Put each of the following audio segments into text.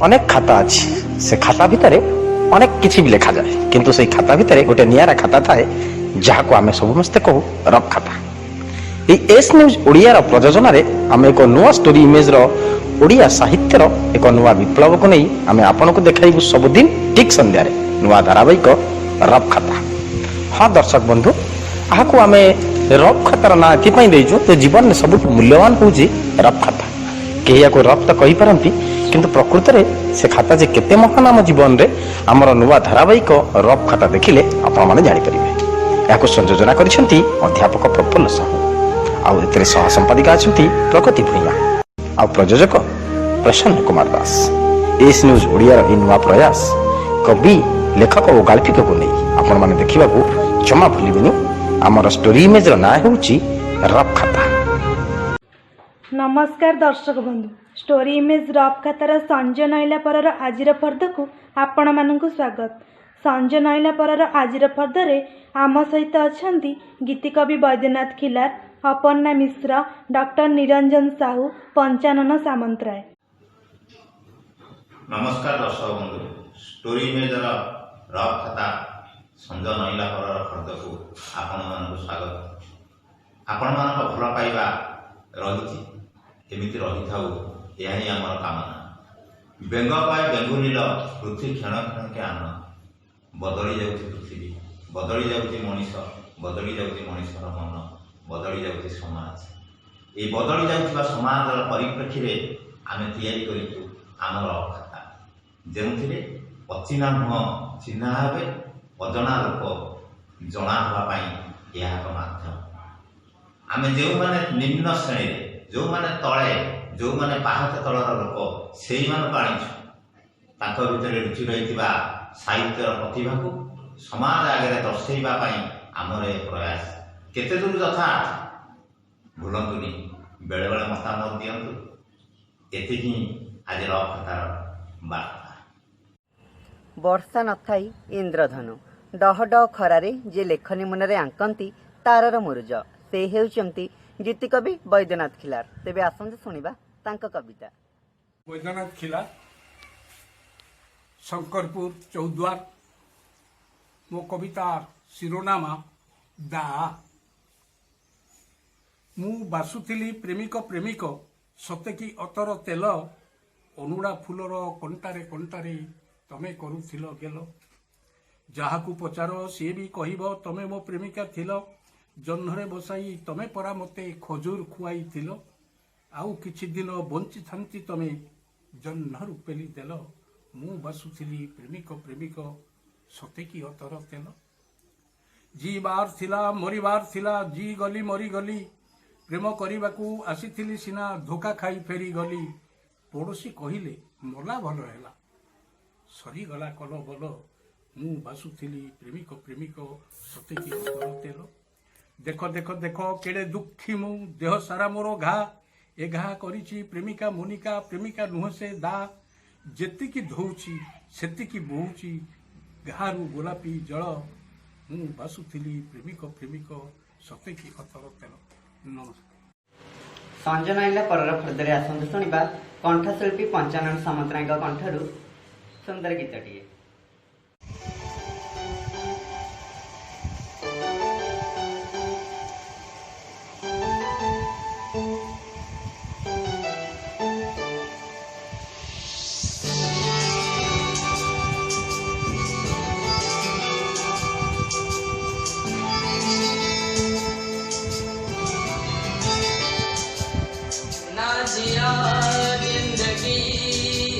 अनेक खाता अच्छी से खाता भितर अनेक किसी भी लिखा जाए किंतु से खाता भितर गोटे नियारा खाता थाए जहाँ को आम समस्ते कहू रफ खाता। एस न्यूज ओडिया प्रयोजन आम एक नुआ स्टोरी इमेज ओडिया साहित्यर एक नुआ विप्लव को नहीं आम आपन को देखाइबू सबुदिन ठीक संध्यारे नुआ धारावाहिक रफ खाता। हाँ दर्शक बंधु यहाँ आम रफ खातार ना ये जीवन में सब मूल्यवान हूँ रफ खाता। कहीं या रफ तो कही पारती किंतु प्रकृत में से खाता जे केते महान आम जीवन में आमर नुआ धारावाहिक रफ खाता देखिले आपण माने जानि परिबे। याको संयोजना करिसेंती अध्यापक प्रफुल्ल साहू आउ एतरे सह संपादिका अछंती प्रगति भुइया आउ प्रयोजक प्रसन्न कुमार दास। एस न्यूज ओडिया रो नुआ प्रयास कवि लेखक और गाल्पिक को नहीं आपण माने देखिबा को जमा भूलिबेनी। आमर स्टोरी इमेज रो ना हेउची रफ खाता। नमस्कार दर्शक बंधु, स्टोरी इमेज रफ खातार संजय नईला पर आजिर फर्द को आपण मानक स्वागत। संजय नईला पर आजिर फर्दरे आम सहित अछंती गीतिकवि बैद्यनाथ खिलार, अपर्णा मिश्र, डॉक्टर निरंजन साहू, पंचानन सामंतराय। नमस्कार दर्शक बंधु, स्टोरी इमेज रफ खाता संजय नईला पर फर्द को आपण मानक स्वागत। आपण मानक भल पाइबा रही एमती रही था यह ही आमर कामना। बेंग पाए बेंगुलीर पृथ्वी क्षण क्षण के आन बदली जाऊँगी पृथ्वी, बदली जाऊँगी मनीष, बदली जाऊँगी मनीषर मन, बदली जाऊँगी समाज। ये बदली जाऊँगा समाजर परिप्रेक्षी में आम तैयारी आमर खाता जो अचिना मुह चिन्हा हे, अजना लोक जना हाँपाई यह एक माध्यम। आम जो मैंने निम्न श्रेणी जो मैंने तले जो मैंने पाहत तलर लोक से आनीचु भितर रुचि रही साहित्यर प्रतिभा को समाज आगे दर्शाइवाई आमर एक प्रयास। केते दूर यथा भूलतुनि बेले बेले मतामत दिंतु। एति आज रफ खातार बार्ता। वर्षा नथाई इंद्रधनु डह डह खरारे जे लेखनी मुନରେ आंकती तारर मुरुज से हेउचंती गीतिकवि बैद्यनाथ खिलार। तेबे आसंते सुनिबा तांका कविता। बैद्यनाथ खिलार, शंकरपुर चौद्वार। मो कविता शिरोनामा दा। मु बासुथिली प्रेमिक प्रेमिक सते कि अतर तेल, अनुड़ा फुलर कंटारे कंटारे तमे करुथिल गेल। जाहाकू पचार सी भी कहिब तमे मो प्रेमिका थिल, जह्नरे बसाई तमे परा मते खजूर खुआई थिल। आउ किछि दिन बंची थांती तमे जह्न रूपेली देल। मु बासुथिली प्रेमिक प्रेमिक सते कि अतर तेल। जी बार थिला मरिबार थिला, जी गली मरी गली। प्रेम करिबाकू आसीथिली सिना धोखा खाई फेरी गली। पड़ोशी कहिले मला भल हैला, सरी गला कल बोल। मु बासुथिली प्रेमिक प्रेमिक सते कि अतर तेल। देख देख देख केड़े दुखी मु, देह सारा मोर घा। ए घा करिछि प्रेमिका मोनिका, प्रेमिका नुह से दा। जेतिकी धोउछि सेतिकी बोउछि घारू गोलापी जल। मु बासुथिली प्रेमिक प्रेमिक सते कि अतर तेल। नमस्कार। संजय नईला पर फर्दरे आसंते सुनिबा कंठशिल्पी पंचानन सामंतराय कंठरू सुंदर गीतटिए। जिया जिंदगी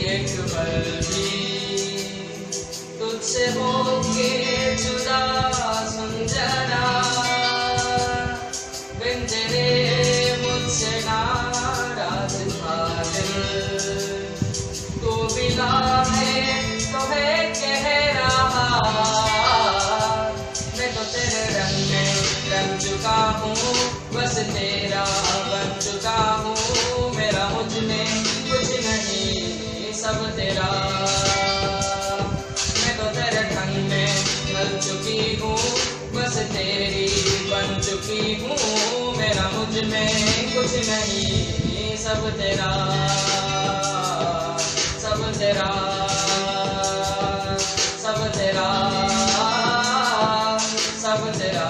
एक पल भी तुझसे होके जुदा समझना। बिन तेरे मुझसे नाराज था दिल, तू मिला है तो है कह रहा। मैं तो तेरे रंग में रंग चुका हूँ, बस तेरा बन चुका हूँ। मेरा मुझ में कुछ नहीं सब तेरा। मैं तो तेरे ढंग में ढल चुकी हूँ, बस तेरी बन चुकी हूँ। मेरा मुझ में कुछ नहीं सब तेरा, सब तेरा, सब तेरा, सब तेरा।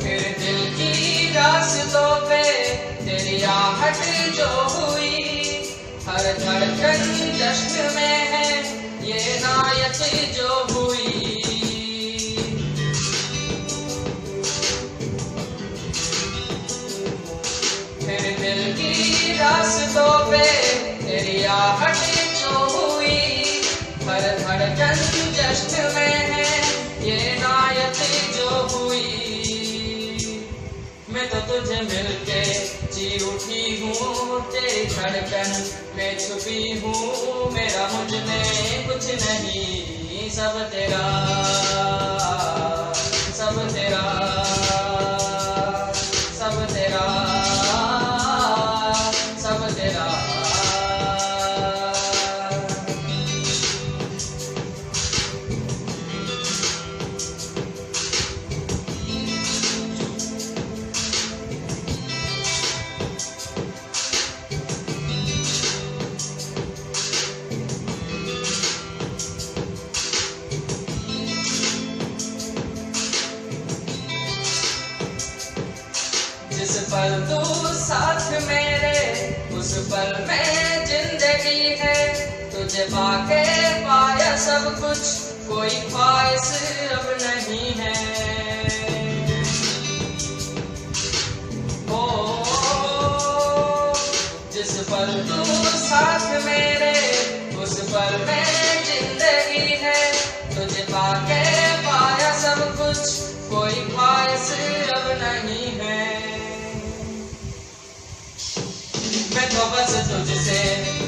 मेरे दिल की रास्तों पे तेरी आहट जो हुई, हर धड़कन जश्न में है ये नायत जो हुई। मेरे दिल की रास्तों पे तेरी आहट जो हुई, हर धड़कन जश्न में है ये नायत जो हुई। मैं तो तुझे मिलके जी उठी हूँ, तेरी धड़कन में छुपी हूँ, मेरा मुझ में कुछ नहीं, सब तेरा, सब तेरा, सब तेरा, सब तेरा। जिस पल तू साथ मेरे उस पल में जिंदगी है, तुझे पाके पाया सब कुछ, कोई ख्वाहिश अब नहीं है। ओ जिस पल तू साथ मेरे उस पल में जिंदगी है, तुझे पाके पाया सब कुछ, कोई ख्वाहिश अब नहीं है। मैं तो बस तुझसे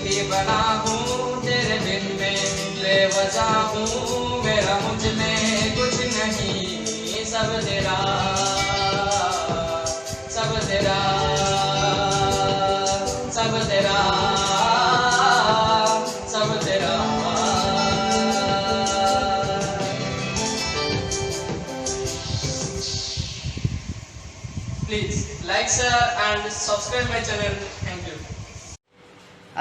ही बना हूँ, तेरे बिन में बेवजह हूँ, मेरा मुझ में कुछ नहीं, सब तेरा, सब तेरा, सब तेरा, सब तेरा। Please like, share and subscribe my channel. Thank you.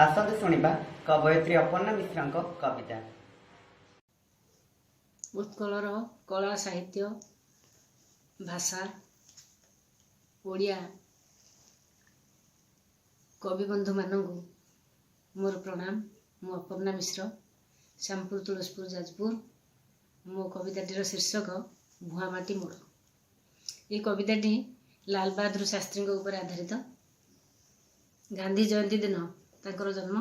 ଆସନ୍ତୁ ଶୁଣିବା କବୟିତ୍ରୀ ଅପର୍ଣ୍ଣା ମିଶ୍ରଙ୍କ କବିତା। ଉତ୍କଳର କଳା ସାହିତ୍ୟ ଭାଷା ଓଡ଼ିଆ କବିବନ୍ଧୁମାନଙ୍କୁ ମୋର ପ୍ରଣାମ। ମୁଁ ଅପର୍ଣ୍ଣା ମିଶ୍ର, ଶ୍ୟାମପୁର ତୁଳସୀପୁର ଯାଜପୁର। ମୋ କବିତାଟିର ଶୀର୍ଷକ ଭୁଆଁମାଟି ମୋଡ଼। ଏ କବିତାଟି ଲାଲ ବାହାଦୁର ଶାସ୍ତ୍ରୀଙ୍କ ଉପରେ ଆଧାରିତ। ଗାନ୍ଧୀ ଜୟନ୍ତୀ ଦିନ ତାଙ୍କର ଜନ୍ମ,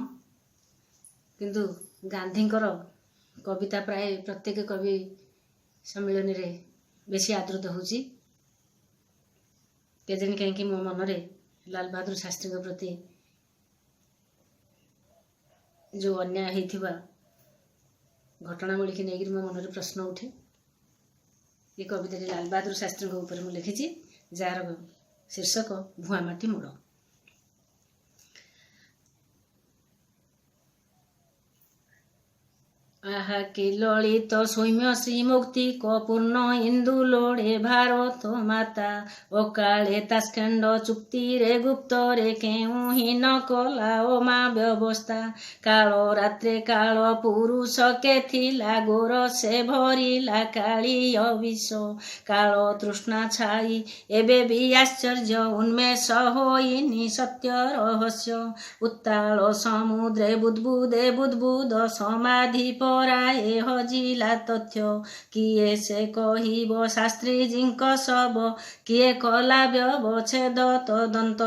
କିନ୍ତୁ ଗାନ୍ଧୀଙ୍କର କବିତା ପ୍ରାୟ ପ୍ରତ୍ୟେକ କବି ସମ୍ମିଳନୀରେ ବେଶୀ ଆଦୃତ ହେଉଛି। କେଜାଣି କାହିଁକି ମୋ ମନରେ ଲାଲ ବାହାଦୁର ଶାସ୍ତ୍ରୀଙ୍କ ପ୍ରତି ଯେଉଁ ଅନ୍ୟାୟ ହେଇଥିବା ଘଟଣାବଳୀକି ନେଇକରି ମୋ ମନରେ ପ୍ରଶ୍ନ ଉଠେ। ଏ କବିତାଟି ଲାଲ ବାହାଦୁର ଶାସ୍ତ୍ରୀଙ୍କ ଉପରେ ମୁଁ ଲେଖିଛି, ଯାହାର ଶୀର୍ଷକ ଭୁଆଁମାଟି ମୋଡ଼। আহা কি ললিত সৌম্য শ্রীমুক্তিক পূর্ণ ইন্দু লোড়ে ভারত মাতা অকালে তাস্কেন্ড চুক্তিরে গুপ্তরে কেউহীন কলা ও মা ব্যবস্থা কাল রাত্রে কাল পুরুষ কে থিলা গোরসে ভরিলা কালীয় বিষ কাল তৃষ্ণা ছাই এবে বি আশ্চর্য উন্মেষ হইনি সত্য রহস্য উত্তাল সমুদ্রে বুদ্বুদে বুদ্বুদ সমাধি পরায়ে হজিলা তথ্য কিয়ে সে কহিব শাস্ত্রীজীଙ୍କ শব কিয়ে কলা ব্যবচ্ছেদ তদন্ত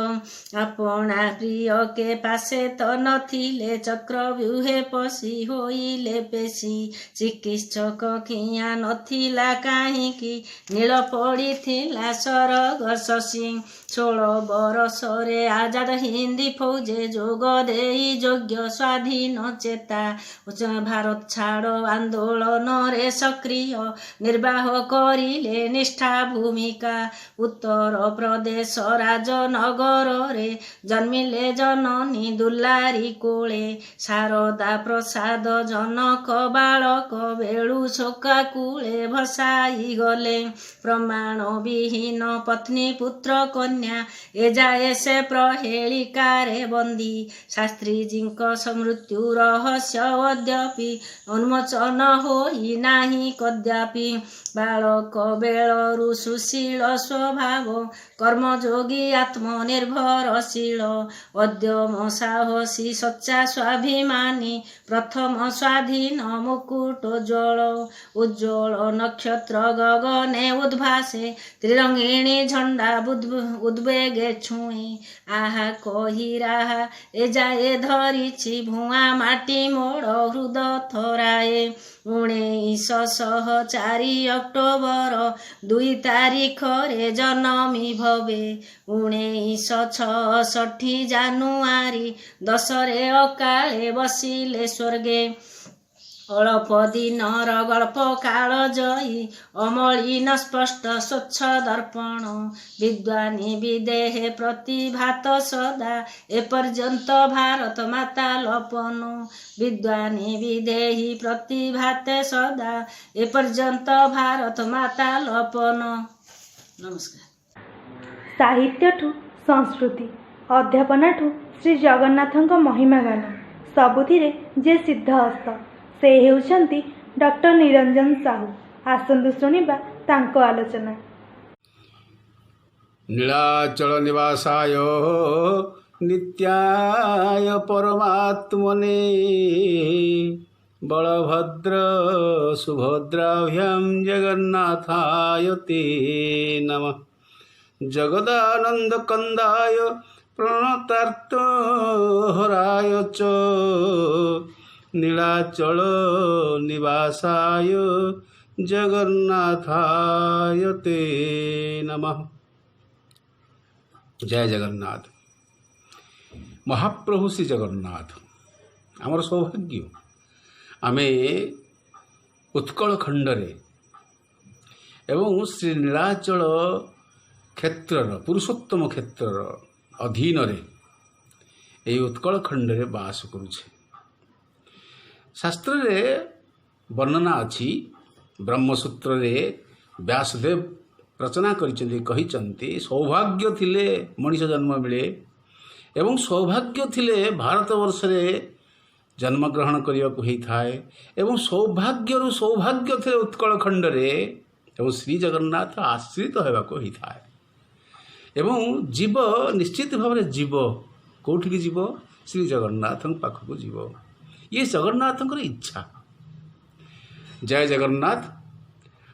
আপনা প্রিয়কে পাশে তো নথিলে চক্রব্যূহে পশি হইলে পেশি চিকিৎসক কিয়া নথিলা কাহিଁକି ନୀଳ ପଡ଼ିଥିଲା ସରଗ ଶଶୀ 16 ବରଷରେ ଆଜାଦ ହିନ୍ଦୀ ଫୌଜେ ଯୋଗ ଦେଇ ଯୋଗ୍ୟ ସ୍ୱାଧୀନ ଚେତା ଭାରତ ଛାଡ଼ ଆନ୍ଦୋଳନରେ ସକ୍ରିୟ ନିର୍ବାହ କରିଲେ ନିଷ୍ଠା ଭୂମିକା। ଉତ୍ତର ପ୍ରଦେଶ ରାଜନଗରରେ ଜନ୍ମିଲେ ଜନନୀ ଦୁଲାରୀ କୋଳେ। ଶାରଦା ପ୍ରସାଦ ଜନକ ବାଳକ ବେଳୁ ଶୋକା କୂଳେ ଭସାଇ ଗଲେ। ପ୍ରମାଣ ବିହୀନ ପତ୍ନୀ ପୁତ୍ର କନ୍ୟା ଏଯାଏ ସେ ପ୍ରହେଳିକାରେ ବନ୍ଦୀ। ଶାସ୍ତ୍ରୀଜୀଙ୍କ ମୃତ୍ୟୁ ରହସ୍ୟ ଅଦ୍ୟାପି ଉନ୍ମୋଚନ ହୋଇ ନାହିଁ କଦାପି। ବାଳକ ବେଳରୁ ସୁଶୀଳ ସ୍ୱଭାବ କର୍ମଯୋଗୀ ଆତ୍ମନିର୍ଭରଶୀଳ। ଅଦ୍ୟମ ସାହସୀ ସଚ୍ଚା ସ୍ୱାଭିମାନୀ ପ୍ରଥମ ସ୍ୱାଧୀନ ମୁକୁଟୋଜ୍ୱଳ। ଉଜ୍ଜ୍ୱଳ ନକ୍ଷତ୍ର ଗଗନେ ଉଦ୍ଭାସେ ତ୍ରିରଙ୍ଗିଣୀ ଝଣ୍ଡା ଉଦ୍ବେଗେ ଛୁଇଁ। ଆହା କହି ରାହା ଏଯାଏ ଧରିଛି ଭୁଆଁ ମାଟି ମୋଡ଼ ହୃଦ ଥରାଏ। 1904 ଅକ୍ଟୋବର 2 ତାରିଖରେ ଜନମି ଭବେ। 1966 ଜାନୁଆରୀ 10ରେ ଅକାଳେ ବସିଲେ ସ୍ୱର୍ଗେ। ଅଳପ ଦିନର ଗଳ୍ପ କାଳ ଜୟୀ ଅମଳିନ ସ୍ପଷ୍ଟ ସ୍ୱଚ୍ଛ ଦର୍ପଣ। ବିଦ୍ୱାନୀ ବିଦେହେ ପ୍ରତିଭାତ ସଦା ଏପର୍ଯ୍ୟନ୍ତ ଭାରତ ମାତା ଲପନ। ବିଦ୍ୱାନୀ ବିଦେହୀ ପ୍ରତିଭାତେ ସଦା ଏପର୍ଯ୍ୟନ୍ତ ଭାରତ ମାତା ଲପନ। ନମସ୍କାର। ସାହିତ୍ୟଠୁ ସଂସ୍କୃତି, ଅଧ୍ୟାପନାଠୁ ଶ୍ରୀ ଜଗନ୍ନାଥଙ୍କ ମହିମା ଗାନ, ସବୁଥିରେ ଯେ ସିଦ୍ଧହସ୍ତ ସେ ହେଉଛନ୍ତି ଡକ୍ଟର ନିରଞ୍ଜନ ସାହୁ। ଆସନ୍ତୁ ଶୁଣିବା ତାଙ୍କ ଆଲୋଚନା। ନୀଳାଚଳ ନିବାସାୟ ନିତ୍ୟାୟ ପରମାତ୍ମନେ ବଳଭଦ୍ର ସୁଭଦ୍ରାଭ୍ୟାଂ ଜଗନ୍ନାଥାୟ ତେ ନମଃ। ଜଗଦାନନ୍ଦ କନ୍ଦାୟ ପ୍ରଣତାର୍ଥ ହରାୟ ଚ ନୀଳାଚଳ ନିବାସାୟ ଜଗନ୍ନାଥାୟ ତେ ନମଃ। ଜୟ ଜଗନ୍ନାଥ। ମହାପ୍ରଭୁ ଶ୍ରୀ ଜଗନ୍ନାଥ ଆମର ସୌଭାଗ୍ୟ। ଆମେ ଉତ୍କଳ ଖଣ୍ଡରେ ଏବଂ ଶ୍ରୀ ନୀଳାଚଳ କ୍ଷେତ୍ରର ପୁରୁଷୋତ୍ତମ କ୍ଷେତ୍ରର ଅଧୀନରେ ଏହି ଉତ୍କଳ ଖଣ୍ଡରେ ବାସ କରୁଛେ। ଶାସ୍ତ୍ରରେ ବର୍ଣ୍ଣନା ଅଛି, ବ୍ରହ୍ମସୂତ୍ରରେ ବ୍ୟାସଦେବ ରଚନା କରିଛନ୍ତି, କହିଛନ୍ତି ସୌଭାଗ୍ୟ ଥିଲେ ମଣିଷ ଜନ୍ମ ମିଳେ ଏବଂ ସୌଭାଗ୍ୟ ଥିଲେ ଭାରତବର୍ଷରେ ଜନ୍ମଗ୍ରହଣ କରିବାକୁ ହେଇଥାଏ ଏବଂ ସୌଭାଗ୍ୟରୁ ସୌଭାଗ୍ୟ ଥିଲେ ଉତ୍କଳ ଖଣ୍ଡରେ ଏବଂ ଶ୍ରୀ ଜଗନ୍ନାଥ ଆଶ୍ରିତ ହେବାକୁ ହେଇଥାଏ। ଏବଂ ଜୀବ ନିଶ୍ଚିତ ଭାବରେ ଯିବ କେଉଁଠିକି ଯିବ? ଶ୍ରୀ ଜଗନ୍ନାଥଙ୍କ ପାଖକୁ ଯିବ। ଇଏ ଜଗନ୍ନାଥଙ୍କର ଇଚ୍ଛା। ଜୟ ଜଗନ୍ନାଥ।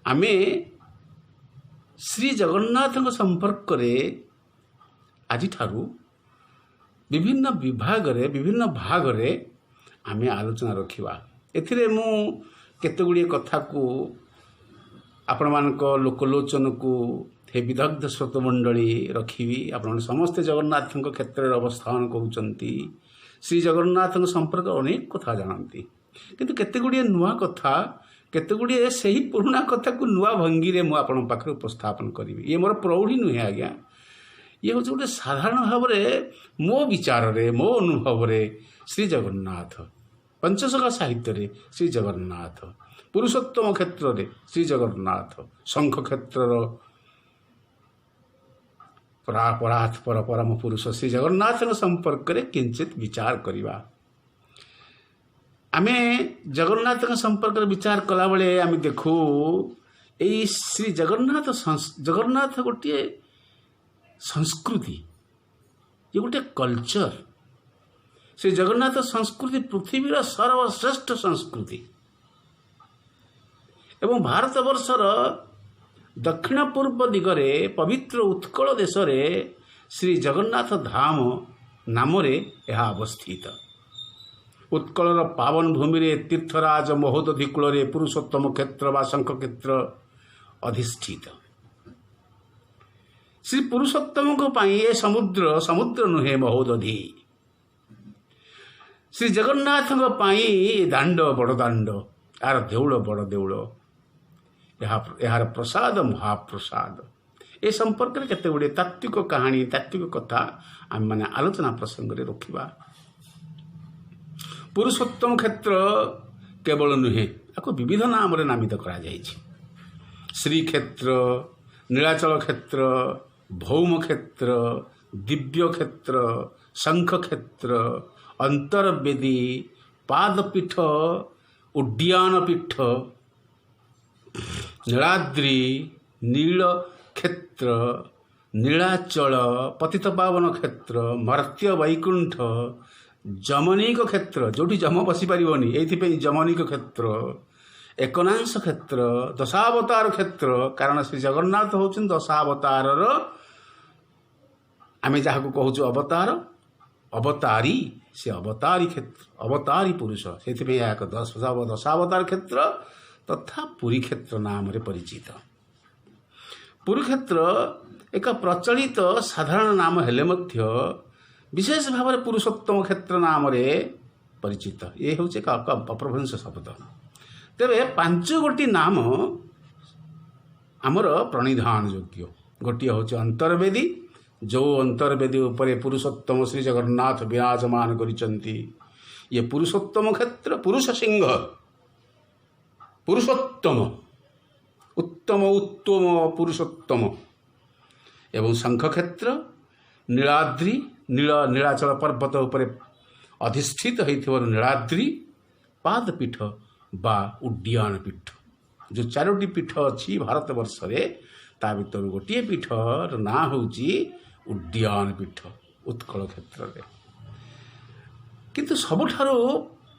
ଆମେ ଶ୍ରୀ ଜଗନ୍ନାଥଙ୍କ ସମ୍ପର୍କରେ ଆଜିଠାରୁ ବିଭିନ୍ନ ବିଭାଗରେ ବିଭିନ୍ନ ଭାଗରେ ଆମେ ଆଲୋଚନା ରଖିବା। ଏଥିରେ ମୁଁ କେତେଗୁଡ଼ିଏ କଥାକୁ ଆପଣମାନଙ୍କ ଲୋକଲୋଚନକୁ ହେ ବିଦଗ୍ଧ ଶ୍ରୋତମଣ୍ଡଳୀ ରଖିବି। ଆପଣମାନେ ସମସ୍ତେ ଜଗନ୍ନାଥଙ୍କ କ୍ଷେତ୍ରରେ ଅବସ୍ଥାନ କରୁଛନ୍ତି, ଶ୍ରୀ ଜଗନ୍ନାଥଙ୍କ ସମ୍ପର୍କରେ ଅନେକ କଥା ଜାଣନ୍ତି, କିନ୍ତୁ କେତେଗୁଡ଼ିଏ ନୂଆ କଥା, କେତେଗୁଡ଼ିଏ ସେହି ପୁରୁଣା କଥାକୁ ନୂଆ ଭଙ୍ଗୀରେ ମୁଁ ଆପଣଙ୍କ ପାଖରେ ଉପସ୍ଥାପନ କରିବି। ଇଏ ମୋର ପ୍ରୌଢ଼ୀ ନୁହେଁ ଆଜ୍ଞା, ଇଏ ହେଉଛି ଗୋଟେ ସାଧାରଣ ଭାବରେ ମୋ ବିଚାରରେ, ମୋ ଅନୁଭବରେ ଶ୍ରୀ ଜଗନ୍ନାଥ, ପଞ୍ଚସଖା ସାହିତ୍ୟରେ ଶ୍ରୀ ଜଗନ୍ନାଥ, ପୁରୁଷୋତ୍ତମ କ୍ଷେତ୍ରରେ ଶ୍ରୀ ଜଗନ୍ନାଥ, ଶଙ୍ଖ କ୍ଷେତ୍ରର ପରମ ପୁରୁଷ ଶ୍ରୀ ଜଗନ୍ନାଥଙ୍କ ସମ୍ପର୍କରେ କିଞ୍ଚିତ ବିଚାର କରିବା। ଆମେ ଜଗନ୍ନାଥଙ୍କ ସମ୍ପର୍କରେ ବିଚାର କଲାବେଳେ ଆମେ ଦେଖୁ ଏଇ ଶ୍ରୀ ଜଗନ୍ନାଥ ଗୋଟିଏ ସଂସ୍କୃତି, ଇଏ ଗୋଟିଏ କଲଚର। ଶ୍ରୀ ଜଗନ୍ନାଥ ସଂସ୍କୃତି ପୃଥିବୀର ସର୍ବଶ୍ରେଷ୍ଠ ସଂସ୍କୃତି ଏବଂ ଭାରତବର୍ଷର ଦକ୍ଷିଣ ପୂର୍ବ ଦିଗରେ ପବିତ୍ର ଉତ୍କଳ ଦେଶରେ ଶ୍ରୀ ଜଗନ୍ନାଥ ଧାମ ନାମରେ ଏହା ଅବସ୍ଥିତ। ଉତ୍କଳର ପାବନ ଭୂମିରେ ତୀର୍ଥରାଜ ମହୋଦଧି କୂଳରେ ପୁରୁଷୋତ୍ତମ କ୍ଷେତ୍ର ବା ଶଙ୍ଖ କ୍ଷେତ୍ର ଅଧିଷ୍ଠିତ। ଶ୍ରୀ ପୁରୁଷୋତ୍ତମଙ୍କ ପାଇଁ ଏ ସମୁଦ୍ର ନୁହେଁ ମହୋଦଧି। ଶ୍ରୀ ଜଗନ୍ନାଥଙ୍କ ପାଇଁ ଏ ଦାଣ୍ଡ ବଡ଼ ଦାଣ୍ଡ। यार देउल बड़ देउल यार प्रसाद महाप्रसाद ए संपर्क में केते गुड़े तात्विक कहानी तात्विक कथा आम मैंने आलोचना प्रसंग में रखा। पुरुषोत्तम क्षेत्र केवल नुहे आपको विविध नाम नामित करा श्री क्षेत्र नीलाचल क्षेत्र भौम क्षेत्र दिव्य क्षेत्र शंख क्षेत्र अंतर्वेदी पादपीठ उड्डयन पीठ नीलाद्रि नील क्षेत्र नीलाचल पतितपावन क्षेत्र मर्त्य वैकुंठ जमनिक क्षेत्र जो जम बसी पारनी ये जमनिक क्षेत्र एकनांश क्षेत्र दशावतार क्षेत्र कारण श्री जगन्नाथ होउछन दशावतार आमे जहाँ कहूँ अवतार अवतारी से अवतारी क्षेत्र अवतारी पुरुष से एक दशावतार क्षेत्र तथा पुरी क्षेत्र नाम रे परिचित। पुरी क्षेत्र एक प्रचलित साधारण नाम हेले मध्य विशेष भाव में पुरुषोत्तम क्षेत्र नाम रे परिचित। ये हूँ एक अपभ्रंश शब्द। तेरे 5 गोटी नाम आमर प्रणिधान योग्य। गोटे हूँ अंतर्वेदी जो अंतर्वेदी उपरे पुरुषोत्तम श्री जगन्नाथ विराजमान करिसंती। ये पुरुषोत्तम क्षेत्र पुरुष सिंह पुरुषोत्तम उत्तम उत्तम पुरुषोत्तम एवं शंख क्षेत्र नीलाद्रि नीलाचल पर्वत उपरे अधिष्ठित होइथिबार नीलाद्रि पादपीठ बा उड्डयन पीठ जो 4टी पीठ अच्छी भारत वर्ष रे ता भीतर गोटे पीठर ना होउची उड्डयन पीठ उत्कल क्षेत्र रे। किंतु सबठारो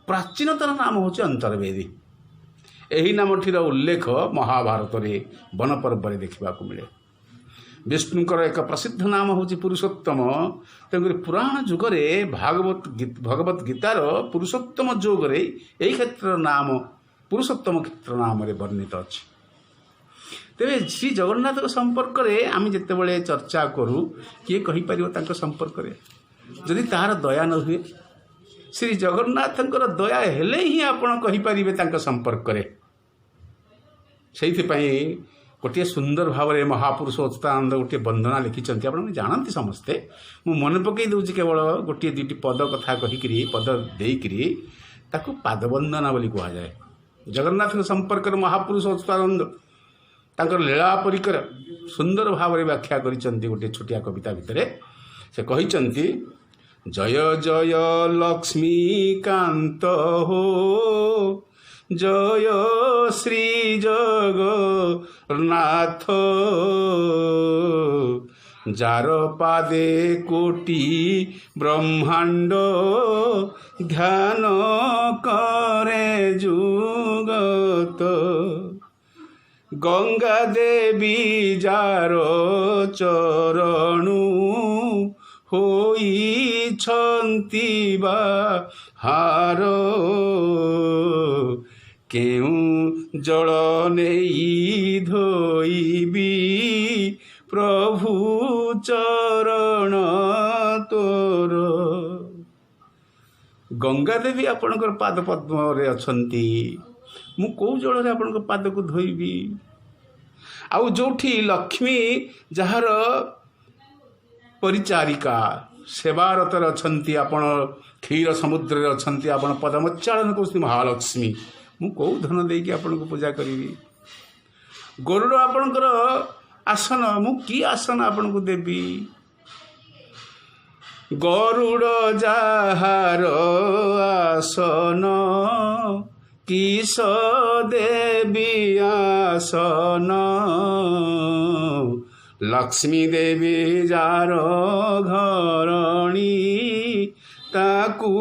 प्राचीनतर नाम होची अंतर्वेदी। एही नामटीर उल्लेख महाभारत रे वन पर्व रे देखा मिले। विष्णुकर एक प्रसिद्ध नाम होची पुरुषोत्तम। तेणुकर पुराण जुगरे भगवत गीतार पुरुषोत्तम जोगरे यही क्षेत्र नाम पुरुषोत्तम क्षेत्र नाम रे वर्णित अच्छी। तेरे श्री जगन्नाथ संपर्क में आम जिते चर्चा करूँ किए कहीपर संपर्क में जदि तार दया न हुए श्री जगन्नाथ दया हेले ही आपण कहीपर संपर्क में। से गोटे सुंदर भाव में महापुरुष अच्युतानंद गोटे वंदना लिखिं आप जानते समस्ते मु मन पकई दूसरी केवल गोटे 2टी पद कथा कहीकि पद देकरी ताकू पादवंदना बोली कह जाए। जगन्नाथ संपर्क में महापुरुष अच्युतानंद तांकर लीला परिकर सुंदर भाव में व्याख्या करिसंती। गोटे छोटिया कविता भितर से कहिसंती जय जय लक्ष्मीकांत हो जय श्री जगन्नाथ जार पादे कोटि ब्रह्मांड ध्यान करे जुगत गंगा देवी जार चरणु होई छंती बाहार केउ जल नेई धोइबी प्रभु चरण तोर। गंगा देवी आपणकर पाद पद्म रे अछंती मु कौ जल रे आपणकर पाद को धोइबी। आउ जोठी लक्ष्मी जहार परिचारिका सेवारतर अछंती आपण क्षीर समुद्र रे अछंती आपण पदमोच्चारण करती महालक्ष्मी मु कौ धन देकी आपण को पूजा करी। गरुड़ आपणकर आसन मु की आसन आपण को देवी। गरुड़ जहार आसन किस देवी आसन लक्ष्मी देवी जार घरणी ताकू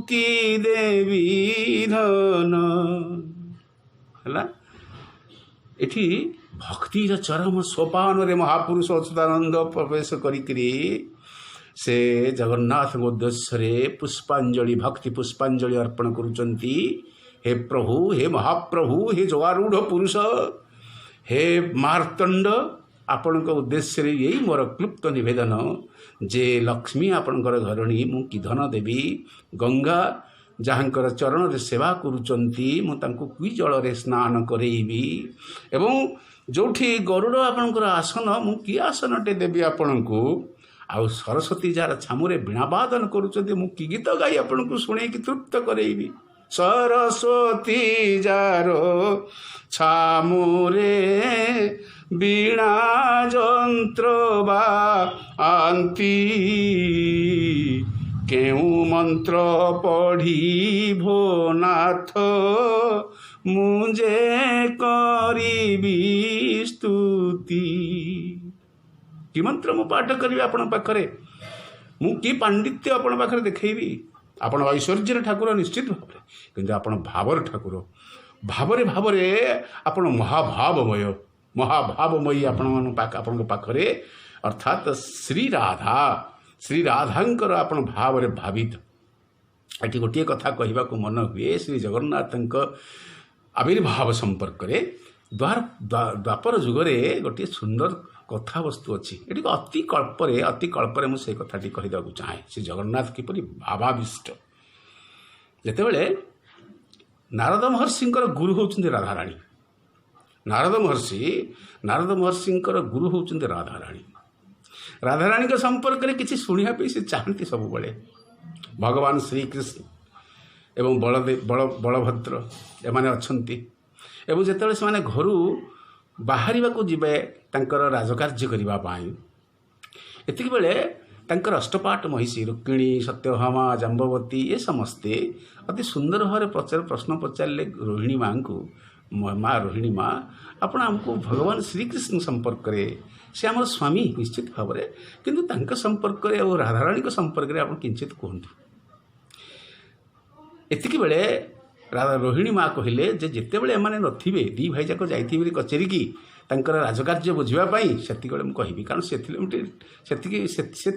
की देवी धन है। एठी भक्तिर चरम सोपान रे महापुरुष अच्युतानंद प्रवेश करी से जगन्नाथ उद्देश्य पुष्पांजलि भक्ति पुष्पांजलि अर्पण करुचंती। हे प्रभु हे महाप्रभु हे जगारूढ़ पुरुष हे मार्तंड आपण उद्देश्य यही मोर क्लुप्त निवेदन जे लक्ष्मी आपणकर घरणी मु कि धन देवी। गंगा ଯାହାଙ୍କର ଚରଣରେ ସେବା କରୁଛନ୍ତି ମୁଁ ତାଙ୍କୁ କି ଜଳରେ ସ୍ନାନ କରେଇବି ଏବଂ ଯେଉଁଠି ଗରୁଡ଼ ଆପଣଙ୍କର ଆସନ ମୁଁ କି ଆସନଟେ ଦେବି ଆପଣଙ୍କୁ ଆଉ ସରସ୍ୱତୀ ଯାହାର ଛାମୁରେ ବୀଣାବାଦନ କରୁଛନ୍ତି ମୁଁ କି ଗୀତ ଗାଇ ଆପଣଙ୍କୁ ଶୁଣେଇକି ତୃପ୍ତ କରେଇବି। ସରସ୍ୱତୀ ଯାର ଛାମୁରେ ବୀଣା ଯନ୍ତ୍ର ବା ଆନ୍ତି କେଉଁ ମନ୍ତ୍ର ପଢ଼ିଭୋ ନାଥ ମୁଁ ଯେ କରିବି ସ୍ତୁତି। କି ମନ୍ତ୍ର ମୁଁ ପାଠ କରିବି ଆପଣଙ୍କ ପାଖରେ, ମୁଁ କି ପାଣ୍ଡିତ୍ୟ ଆପଣଙ୍କ ପାଖରେ ଦେଖେଇବି। ଆପଣ ଐଶ୍ୱର୍ଯ୍ୟର ଠାକୁର ନିଶ୍ଚିତ ଭାବରେ, କିନ୍ତୁ ଆପଣ ଭାବର ଠାକୁର। ଭାବରେ ଭାବରେ ଆପଣ ମହାଭାବମୟୀ ଆପଣଙ୍କ ପାଖରେ ଅର୍ଥାତ୍ ଶ୍ରୀରାଧାଙ୍କର ଆପଣ ଭାବରେ ଭାବିତ। ଏଠି ଗୋଟିଏ କଥା କହିବାକୁ ମନ ହୁଏ ଶ୍ରୀ ଜଗନ୍ନାଥଙ୍କ ଆବିର୍ଭାବ ସମ୍ପର୍କରେ। ଦ୍ୱାପର ଯୁଗରେ ଗୋଟିଏ ସୁନ୍ଦର କଥାବସ୍ତୁ ଅଛି। ଏଠି ଅତି କଳ୍ପରେ ମୁଁ ସେଇ କଥାଟି କହିବାକୁ ଚାହେଁ। ଶ୍ରୀ ଜଗନ୍ନାଥ କିପରି ଭାବାବିଷ୍ଟ। ଯେତେବେଳେ ନାରଦ ମହର୍ଷିଙ୍କର ଗୁରୁ ହେଉଛନ୍ତି ରାଧାରାଣୀ, ନାରଦ ମହର୍ଷିଙ୍କର ଗୁରୁ ହେଉଛନ୍ତି ରାଧାରାଣୀ। ରାଧାରାଣୀଙ୍କ ସମ୍ପର୍କରେ କିଛି ଶୁଣିବା ପାଇଁ ସେ ଚାହାନ୍ତି ସବୁବେଳେ। ଭଗବାନ ଶ୍ରୀକୃଷ୍ଣ ଏବଂ ବଳଭଦ୍ର ଏମାନେ ଅଛନ୍ତି ଏବଂ ଯେତେବେଳେ ସେମାନେ ଘରୁ ବାହାରିବାକୁ ଯିବେ ତାଙ୍କର ରାଜକାର୍ଯ୍ୟ କରିବା ପାଇଁ, ଏତିକିବେଳେ ତାଙ୍କର ଅଷ୍ଟପାଟ ମହିଷୀ ରୁକ୍ମିଣୀ, ସତ୍ୟଭାମା, ଜାମ୍ବବତୀ ଏ ସମସ୍ତେ ଅତି ସୁନ୍ଦର ଭାବରେ ପ୍ରଶ୍ନ ପଚାରିଲେ ରୋହିଣୀ ମାଙ୍କୁ, ମା ରୋହିଣୀ ମା ଆପଣ ଆମକୁ ଭଗବାନ ଶ୍ରୀକୃଷ୍ଣ ସମ୍ପର୍କରେ, ସେ ଆମର ସ୍ୱାମୀ ନିଶ୍ଚିତ ଭାବରେ, କିନ୍ତୁ ତାଙ୍କ ସମ୍ପର୍କରେ ଆଉ ରାଧାରାଣୀଙ୍କ ସମ୍ପର୍କରେ ଆପଣ କିଞ୍ଚିତ କୁହନ୍ତୁ। ଏତିକିବେଳେ ରୋହିଣୀ ମା କହିଲେ ଯେ ଯେତେବେଳେ ଏମାନେ ନଥିବେ, ଦୁଇ ଭାଇଯାକ ଯାଇଥିବେ କଚେରିକି ତାଙ୍କର ରାଜକାର୍ଯ୍ୟ ବୁଝିବା ପାଇଁ, ସେତିକିବେଳେ ମୁଁ କହିବି, କାରଣ ସେ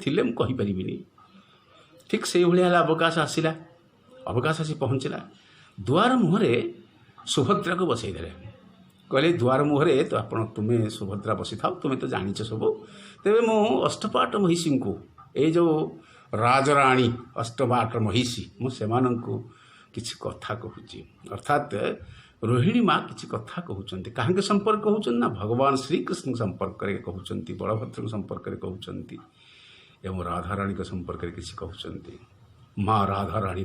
ଥିଲେ ମୁଁ କହିପାରିବିନି। ଠିକ୍ ସେଇଭଳିଆ ହେଲା। ଅବକାଶ ଆସି ପହଞ୍ଚିଲା। ଦୁଆର ମୁହଁରେ ସୁଭଦ୍ରାକୁ ବସେଇଦେଲେ। କହିଲେ ଦୁଆର ମୁହଁରେ ତ ତୁମେ ସୁଭଦ୍ରା ବସିଥାଉ, ତୁମେ ତ ଜାଣିଛ ସବୁ, ତେବେ ମୁଁ ଅଷ୍ଟପାଟ ମହିଷୀଙ୍କୁ, ଏଇ ଯେଉଁ ରାଜରାଣୀ ଅଷ୍ଟପାଟ ମହିଷୀ, ମୁଁ ସେମାନଙ୍କୁ କିଛି କଥା କହୁଛି। ଅର୍ଥାତ୍ ରୋହିଣୀ ମା କିଛି କଥା କହୁଛନ୍ତି। କାହାଙ୍କ ସମ୍ପର୍କ କହୁଛନ୍ତି ନା ଭଗବାନ ଶ୍ରୀକୃଷ୍ଣଙ୍କ ସମ୍ପର୍କରେ କହୁଛନ୍ତି, ବଳଭଦ୍ରଙ୍କ ସମ୍ପର୍କରେ କହୁଛନ୍ତି ଏବଂ ରାଧାରାଣୀଙ୍କ ସମ୍ପର୍କରେ କିଛି କହୁଛନ୍ତି। ମା ରାଧାରାଣୀ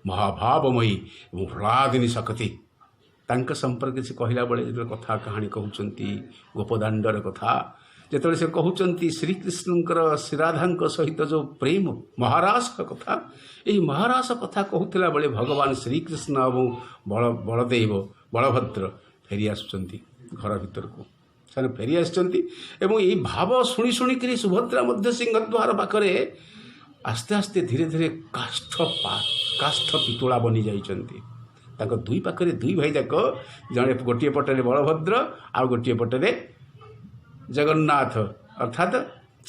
ମହାଭାବମୟୀ ଏବଂ ହ୍ଲାଦିନୀ ଶକ୍ତି, ତାଙ୍କ ସମ୍ପର୍କରେ ସେ କହିଲା ବେଳେ ଯେତେବେଳେ କଥା କାହାଣୀ କହୁଛନ୍ତି, ଗୋପଦାଣ୍ଡର କଥା ଯେତେବେଳେ ସେ କହୁଛନ୍ତି, ଶ୍ରୀକୃଷ୍ଣଙ୍କର ଶ୍ରୀରାଧାଙ୍କ ସହିତ ଯେଉଁ ପ୍ରେମ ମହାରାସ କଥା, ଏହି ମହାରାସ କଥା କହୁଥିଲା ବେଳେ ଭଗବାନ ଶ୍ରୀକୃଷ୍ଣ ଏବଂ ବଳଭଦ୍ର ଫେରି ଆସୁଛନ୍ତି ଘର ଭିତରକୁ। ସେମାନେ ଫେରି ଆସିଛନ୍ତି ଏବଂ ଏହି ଭାବ ଶୁଣିକରି ସୁଭଦ୍ରା ମଧ୍ୟ ସିଂହଦ୍ୱାର ପାଖରେ ଆସ୍ତେ ଆସ୍ତେ ଧୀରେ ଧୀରେ କାଷ୍ଠ ପିତୁଳା ବନି ଯାଇଛନ୍ତି। ତାଙ୍କ ଦୁଇ ପାଖରେ ଦୁଇ ଭାଇଯାକ, ଜଣେ ଗୋଟିଏ ପଟରେ ବଳଭଦ୍ର ଆଉ ଗୋଟିଏ ପଟରେ ଜଗନ୍ନାଥ ଅର୍ଥାତ୍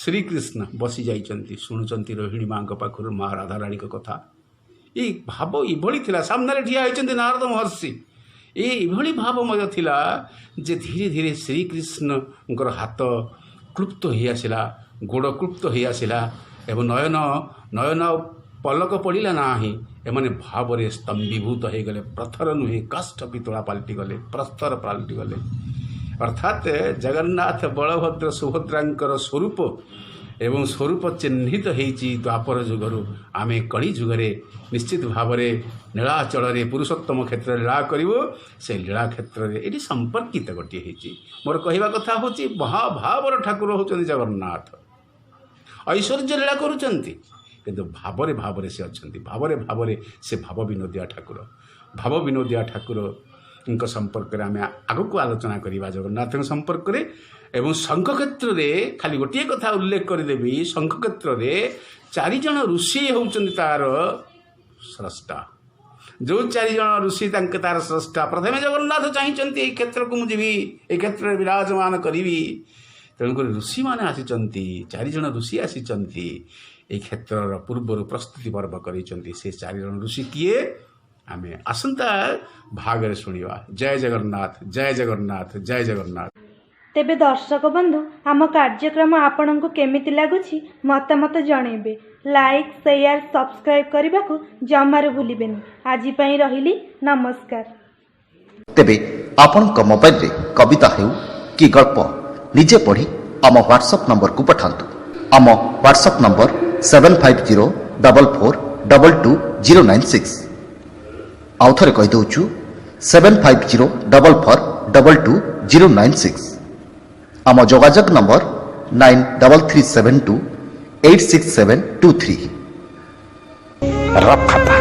ଶ୍ରୀକୃଷ୍ଣ ବସି ଯାଇଛନ୍ତି, ଶୁଣୁଛନ୍ତି ରୋହିଣୀ ମାଙ୍କ ପାଖରୁ ମା ରାଧାରାଣୀଙ୍କ କଥା। ଏଇ ଭାବ ଏଭଳି ଥିଲା। ସାମ୍ନାରେ ଠିଆ ହୋଇଛନ୍ତି ନାରଦ ମହର୍ଷି। ଏଇଭଳି ଭାବମୟ ଥିଲା ଯେ ଧୀରେ ଧୀରେ ଶ୍ରୀକୃଷ୍ଣଙ୍କର ହାତ କ୍ଲୁପ୍ତ ହୋଇଆସିଲା, ଗୋଡ଼ କ୍ଲୁପ୍ତ ହୋଇଆସିଲା ଏବଂ ନୟନ ପଲକ ପଡ଼ିଲା ନାହିଁ। ଏମାନେ ଭାବରେ ସ୍ତମ୍ଭୀଭୂତ ହୋଇଗଲେ। ପ୍ରଥର ନୁହେଁ, କାଷ୍ଠ ପିତୁଳା ପାଲଟିଗଲେ, ପ୍ରସ୍ତର ପାଲଟିଗଲେ। ଅର୍ଥାତ୍ ଜଗନ୍ନାଥ, ବଳଭଦ୍ର, ସୁଭଦ୍ରାଙ୍କର ସ୍ୱରୂପ ଏବଂ ସ୍ୱରୂପ ଚିହ୍ନିତ ହୋଇଛି ଦ୍ୱାପର ଯୁଗରୁ। ଆମେ କଳି ଯୁଗରେ ନିଶ୍ଚିତ ଭାବରେ ନୀଳାଚଳରେ ପୁରୁଷୋତ୍ତମ କ୍ଷେତ୍ରରେ ଲୀଳା କରିବୁ। ସେ ଲୀଳା କ୍ଷେତ୍ରରେ ଏଠି ସମ୍ପର୍କିତ ଗୋଟିଏ ହେଇଛି। ମୋର କହିବା କଥା ହେଉଛି ମହାଭାବର ଠାକୁର ହେଉଛନ୍ତି ଜଗନ୍ନାଥ। ଐଶ୍ୱର୍ଯ୍ୟ ଲୀଳା କରୁଛନ୍ତି, କିନ୍ତୁ ଭାବରେ ସେ ଅଛନ୍ତି। ଭାବରେ ସେ ଭାବ ବିନୋଦିଆ ଠାକୁରଙ୍କ ସମ୍ପର୍କରେ ଆମେ ଆଗକୁ ଆଲୋଚନା କରିବା ଜଗନ୍ନାଥଙ୍କ ସମ୍ପର୍କରେ। ଏବଂ ଶଙ୍ଖ କ୍ଷେତ୍ରରେ ଖାଲି ଗୋଟିଏ କଥା ଉଲ୍ଲେଖ କରିଦେବି, ଶଙ୍ଖ କ୍ଷେତ୍ରରେ 4 ଜଣ ଋଷି ହେଉଛନ୍ତି ତାର ସ୍ରଷ୍ଟା। ଯେଉଁ 4 ଜଣ ଋଷି ତାର ସ୍ରଷ୍ଟା। ପ୍ରଥମେ ଜଗନ୍ନାଥ ଚାହିଁଛନ୍ତି ଏଇ କ୍ଷେତ୍ରକୁ ମୁଁ ଯିବି, ଏଇ କ୍ଷେତ୍ରରେ ବିରାଜମାନ କରିବି। ତେଣୁକରି ଋଷିମାନେ ଆସିଛନ୍ତି, 4 ଜଣ ଋଷି ଆସିଛନ୍ତି, এই କ୍ଷେତ୍ରର ପୂର୍ବରୁ ପ୍ରସ୍ତୁତି ପର୍ବ କରିଛନ୍ତି। ସେ 4 ଜଣ ଋଷି କିଏ ଆମେ ଆସନ୍ତା ଭାଗରେ ଶୁଣିବା। ଜୟ ଜଗନ୍ନାଥ, ଜୟ ଜଗନ୍ନାଥ, ଜୟ ଜଗନ୍ନାଥ। ତେବେ ଦର୍ଶକ ବନ୍ଧୁ ଆମ କାର୍ଯ୍ୟକ୍ରମ ଆପଣଙ୍କୁ କେମିତି ଲାଗୁଛି ମତାମତ ଜଣାଇବେ। ଲାଇକ୍, ସେୟାର, ସବସ୍କ୍ରାଇବ୍ କରିବାକୁ ଜମାରୁ ଭୁଲିବେନି। ଆଜି ପାଇଁ ରହିଲି, ନମସ୍କାର। ତେବେ ଆପଣଙ୍କ ମୋବାଇଲରେ କବିତା ହେଉ କି ଗଳ୍ପ ନିଜେ ପଢ଼ି ଆମ ହ୍ୱାଟ୍ସଆପ୍ ନମ୍ବରକୁ ପଠାନ୍ତୁ। ଆମ ହ୍ୱାଟ୍ସଆପ୍ ନମ୍ବର 7504422096। ଆଉ ଥରେ କହିଦେଉଛୁ 7504422096। ଆମ ଯୋଗାଯୋଗ ନମ୍ବର 9337286723। ରକ୍ ଖାତା।